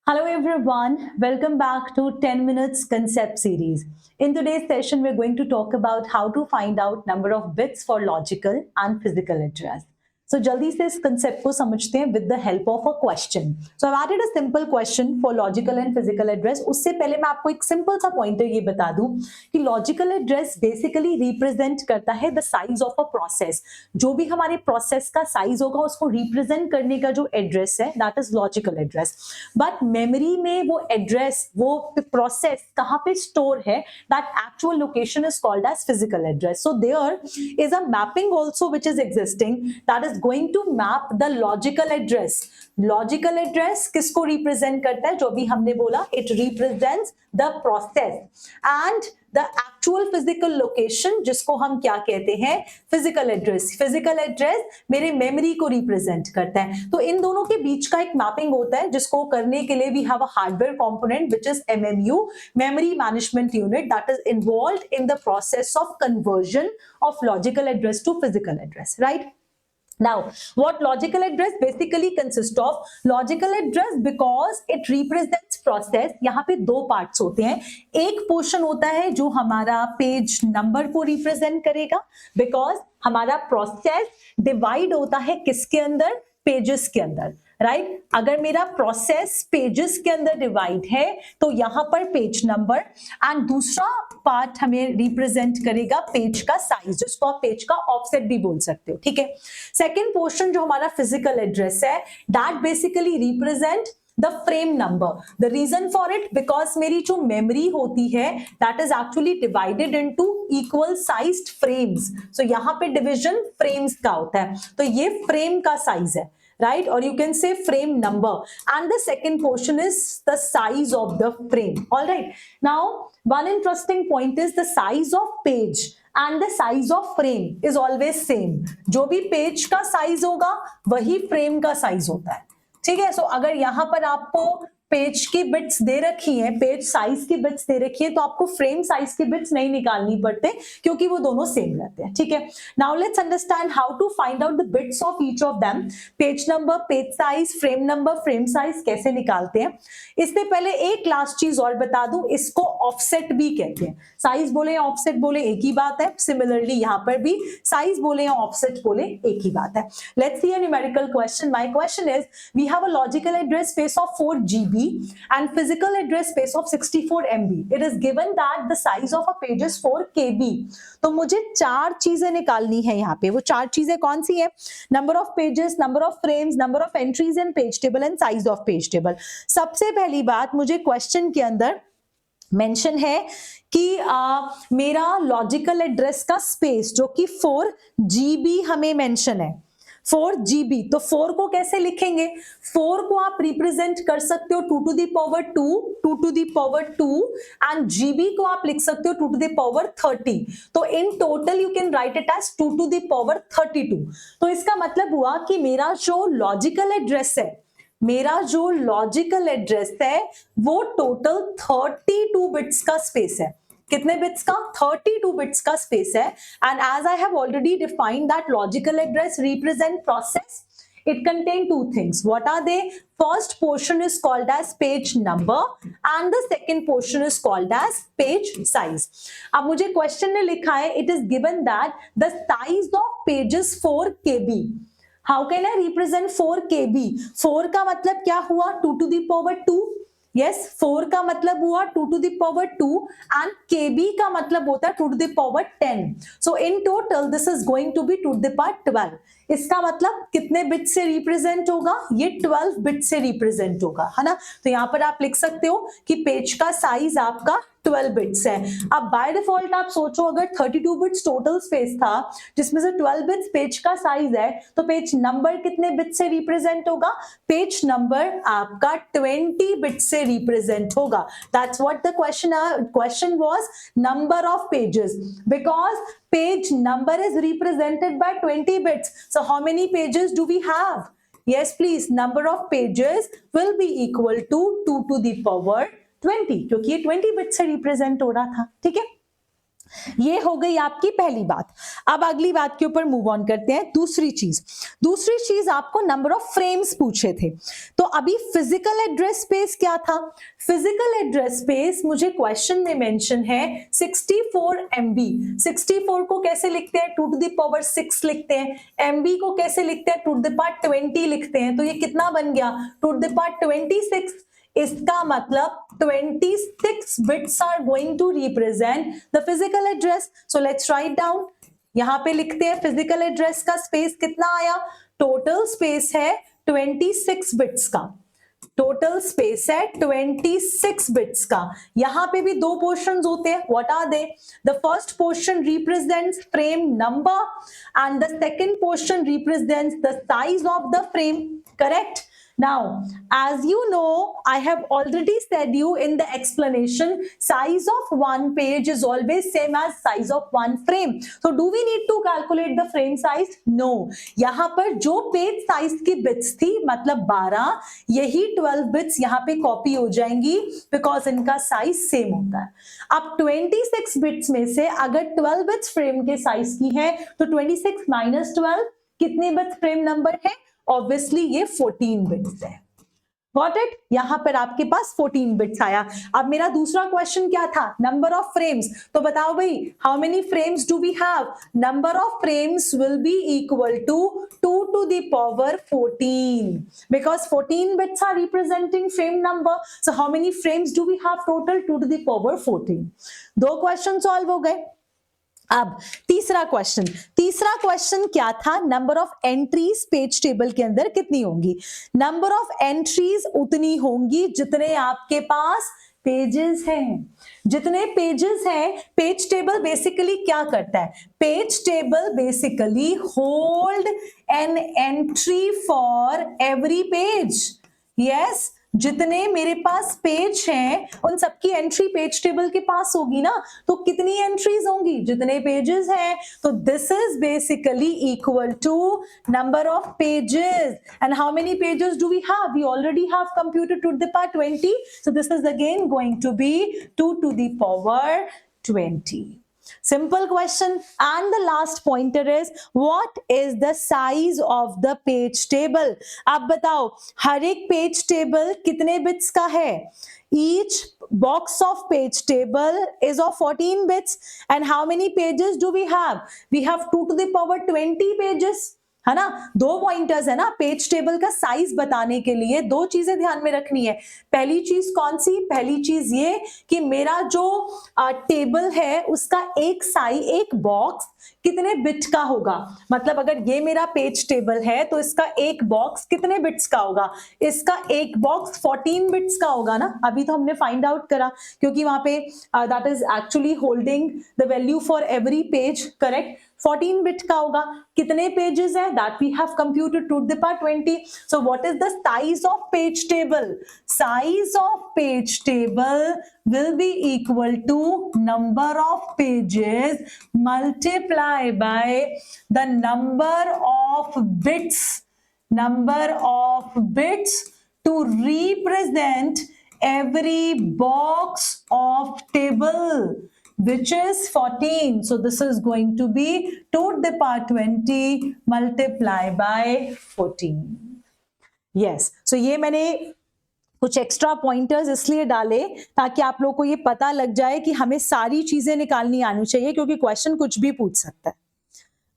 Hello everyone, welcome back to 10 Minutes Concept Series. In today's session, we're going to talk about how to find out number of bits for logical and physical address. So जल्दी से इस concept को समझते हैं with the help of a question. So I've added a simple question for logical and physical address. उससे पहले मैं आपको एक simple सा pointer ये बता दूं कि logical address basically represent करता है the size of a process. जो भी हमारे process का size होगा उसको represent करने का जो address है that is logical address. But memory में वो address, वो process कहाँ पे store है that actual location is called as physical address. So there is a mapping also which is existing that is going to map the logical address. Logical address किसको represent करता है? जो भी हमने बोला, it represents the process and the actual physical location जिसको हम क्या कहते हैं? Physical address. Physical address मेरे memory को represent करता है. तो इन दोनों के बीच का एक mapping होता है जिसको करने के लिए we have a hardware component which is MMU, Memory Management Unit, that is involved in the process of conversion of logical address to physical address, right? Now, what logical address basically consists of? Logical address because it represents process. यहाँ पे दो parts होते हैं. एक portion होता है जो हमारा page number को represent करेगा because हमारा process divide होता है किसके अंदर? Pages के अंदर. राइट अगर मेरा प्रोसेस पेजेस के अंदर डिवाइड है तो यहां पर पेज नंबर एंड दूसरा पार्ट हमें रिप्रेजेंट करेगा पेज का साइज जिसको आप पेज का ऑफसेट भी बोल सकते हो. ठीक है. सेकंड पोर्शन जो हमारा फिजिकल एड्रेस है that basically represent the frame number. The reason for it because मेरी जो memory होती है that is actually divided into equal sized frames. So यहाँ पे division frames का होता है तो ये frame का size है, right? Or you can say frame number, and the second portion is the size of the frame. All right. Now, one interesting point is the size of page and the size of frame is always same. जो भी page का size होगा वही frame का size होता है. ठीक है. सो अगर यहां पर आपको पेज की बिट्स दे रखी हैं, पेज साइज की बिट्स दे रखी है तो आपको फ्रेम साइज की बिट्स नहीं निकालनी पड़ते क्योंकि वो दोनों सेम रहते हैं. ठीक है. Now let's understand how to find out the bits of each of them. Page number, page size, frame number, frame size कैसे निकालते हैं. इससे पहले एक लास्ट चीज और बता दूं, इसको ऑफसेट भी कहते हैं. साइज बोले या ऑफसेट बोले एक ही बात है. सिमिलरली यहां पर भी साइज बोले या ऑफसेट बोले एक ही बात है. Let's see a numerical question. My question is we have a logical address space of 4 GB and physical address space of 64 MB. It is given that the size of a page is 4 KB. तो मुझे चार चीजें निकालनी है यहाँ पे. वो चार चीजें कौन सी है? Number of pages, number of frames, number of entries in page table and size of page table. सबसे पहली बात मुझे क्वेश्चन के अंदर मेंशन है कि मेरा लॉजिकल एड्रेस का स्पेस जो कि 4 GB हमें मेंशन है. 4 GB. तो 4 को कैसे लिखेंगे? 4 को आप रिप्रेजेंट कर सकते हो 2 to the power 2, 2 to the power 2 and GB को आप लिख सकते हो 2 to the power 30. तो in total you can write it as 2 to the power 32. तो इसका मतलब हुआ कि मेरा जो लॉजिकल एड्रेस है, मेरा जो लॉजिकल एड्रेस है वो टोटल 32 बिट्स का स्पेस है. कितने बिट्स का? 32 बिट्स का स्पेस है. And as I have already defined that logical address represent process. It contain two things. What are they? First portion is called as page number and the second portion is called as page size. अब मुझे question ने लिखा है it is given that the size of page is 4 KB. How can I represent 4 KB? 4 का मतलब क्या हुआ? 2 to the power 2. Yes, 4 का मतलब हुआ 2 to the power 2 and KB का मतलब होता है 2 to the power 10. So in total this is going to be 2 to the power 12. इसका मतलब कितने बिट से रिप्रेजेंट होगा? ये 12 बिट से रिप्रेजेंट होगा, है ना. तो यहां पर आप लिख सकते हो कि पेज का साइज आपका 12 बिट्स है. अब बाय डिफॉल्ट आप सोचो अगर 32 बिट्स टोटल स्पेस था जिसमें से 12 बिट्स पेज का साइज है तो पेज नंबर कितने बिट से रिप्रेजेंट होगा? पेज नंबर आपका 20 बिट से रिप्रेजेंट होगा. That's what the question was. Number of pages because page number is represented by 20 bits. So how many pages do we have? Yes, please. Number of pages will be equal to 2 to the power 20 क्योंकि ये 20 bits से represent हो रहा था. ठीक है. ये हो गई आपकी पहली बात। अब अगली बात के ऊपर मूव ऑन करते हैं। दूसरी चीज आपको नंबर ऑफ फ्रेम्स पूछे थे, तो अभी फिजिकल एड्रेस स्पेस क्या था? फिजिकल एड्रेस स्पेस मुझे क्वेश्चन में मेंशन है 64 MB। 64 को कैसे लिखते हैं? 2 to the power 6 लिखते हैं। MB को कैसे लिखते हैं? 2 to the power 20 लिखते हैं। तो ये कितना बन गया? 2 to the power 26। इसका मतलब 26 bits are going to represent the physical address. So let's write down. यहां पे लिखते हैं फिजिकल एड्रेस का स्पेस कितना आया? टोटल स्पेस है 26 बिट्स का। टोटल स्पेस है 26 बिट्स का। यहां पे भी दो पोर्शंस होते हैं। What are they? The first portion represents frame number and the second portion represents the size of the frame. Correct? Now, as you know, I have already said you in the explanation, size of one page is always same as size of one frame. So, do we need to calculate the frame size? No. यहाँ पर जो page size की bits थी, मतलब 12, यही 12 bits यहाँ पे copy हो जाएंगी, बिकॉज इनका साइज सेम होता है। अब 26 बिट्स में से अगर 12 बिट्स फ्रेम के साइज की है, तो 26 माइनस 12 कितने बिट्स फ्रेम नंबर है? ऑब्वियसली ये 14 बिट्स है। Got it? यहां पर आपके पास 14 बिट्स आया। अब मेरा दूसरा क्वेश्चन क्या था? Number of frames. तो बताओ भाई, how many frames do we have? Number of frames will be equal to 2 to the power 14 because 14 bits are representing frame number. So how many frames do we have total? 2 to the power 14. दो question solve हो गए। अब तीसरा question क्या था? Number of entries page table के अंदर कितनी होंगी? नंबर ऑफ एंट्रीज उतनी होंगी जितने आपके पास पेजेस हैं। जितने पेजेस हैं, पेज टेबल बेसिकली क्या करता है? Page table basically hold an entry for every page. Yes, जितने मेरे पास पेज हैं उन सबकी एंट्री पेज टेबल के पास होगी ना। तो कितनी एंट्रीज होंगी? जितने पेजेस हैं। तो this is basically equal to number of pages. And how many pages do we have? We already have computed 2 to the power 20, so this is again going to be 2 to the power 20. Simple question. And the last pointer is, what is the size of the page table? अब बताओ, हर एक page table कितने bits का है? Each box of page table is of 14 bits. And how many pages do we have? We have 2 to the power 20 pages. है ना? दो pointers है ना पेज टेबल का साइज बताने के लिए। दो चीजें ध्यान में रखनी है। पहली चीज कौन सी? पहली चीज ये कि मेरा जो टेबल है उसका एक बॉक्स कितने बिट का होगा। मतलब अगर ये मेरा पेज टेबल है तो इसका एक बॉक्स कितने बिट्स का होगा? इसका एक बॉक्स 14 बिट्स का होगा ना। अभी तो हमने फाइंड आउट करा, क्योंकि वहां पे that is actually holding the value for every page. Correct? 14 bit का होगा। कितने पेजेस है? That we have computed 2 to the power 20. So what is the size of page table? Size of page table will be equal to number of pages multiply by the number of bits. Number of bits to represent every box of table, which is 14. So this is going to be 2 to the power 20 multiplied by 14. Yes. So ये मैंने कुछ extra pointers इसलिए डाले ताकि आप लोगों को ये पता लग जाए कि हमें सारी चीजें निकालनी आनी चाहिए, क्योंकि क्वेश्चन कुछ भी पूछ सकता है।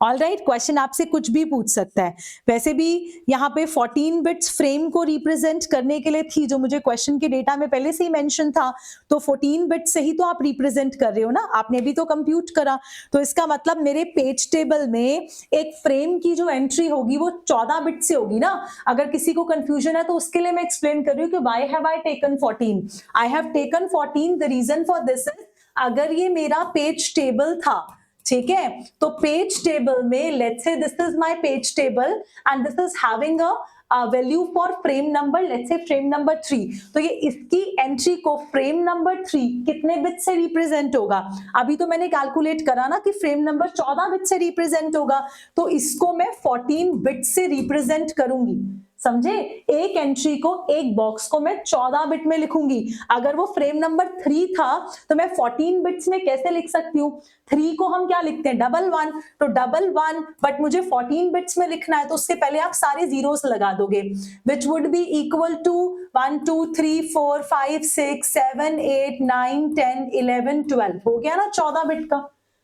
ऑल राइट, क्वेश्चन आपसे कुछ भी पूछ सकता है। वैसे भी यहाँ पे 14 बिट्स फ्रेम को रिप्रेजेंट करने के लिए थी, जो मुझे क्वेश्चन के डेटा में पहले से ही मेंशन था। तो 14 बिट से ही तो आप रिप्रेजेंट कर रहे हो ना, आपने भी तो कंप्यूट करा। तो इसका मतलब मेरे पेज टेबल में एक फ्रेम की जो एंट्री होगी वो 14 बिट से होगी ना। अगर किसी को कंफ्यूजन है तो उसके लिए मैं एक्सप्लेन कर रही हूँ कि why have I taken 14। I have taken 14, the reason for this is, अगर ये मेरा पेज टेबल था, ठीक है, तो पेज टेबल में let's say this is my page table and this is having a value for frame number, let's say frame number 3। तो ये इसकी एंट्री को फ्रेम नंबर 3 कितने बिट से रिप्रेजेंट होगा? अभी तो मैंने कैलकुलेट करा ना कि फ्रेम नंबर 14 बिट से रिप्रेजेंट होगा, तो इसको मैं 14 बिट से रिप्रेजेंट करूंगी। समझे? एक एंट्री को, एक बॉक्स को मैं 14 बिट में लिखूंगी। अगर वो फ्रेम नंबर 3 था तो मैं 14 बिट्स में कैसे लिख सकती हूँ? 3 को हम क्या लिखते हैं? 11, तो 11, बट मुझे 14 बिट्स में लिखना है तो उससे पहले आप सारे जीरोस लगा दोगे, which would be equal to 1 2 3 4 5 6 7 8 9 10 11 12। हो गया ना 14 बिट का,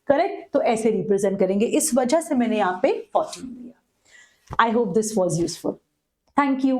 करेक्ट? तो ऐसे रिप्रेजेंट करेंगे, इस वजह से मैंने यहाँ पे 14 दिया। I hope this was useful. Thank you.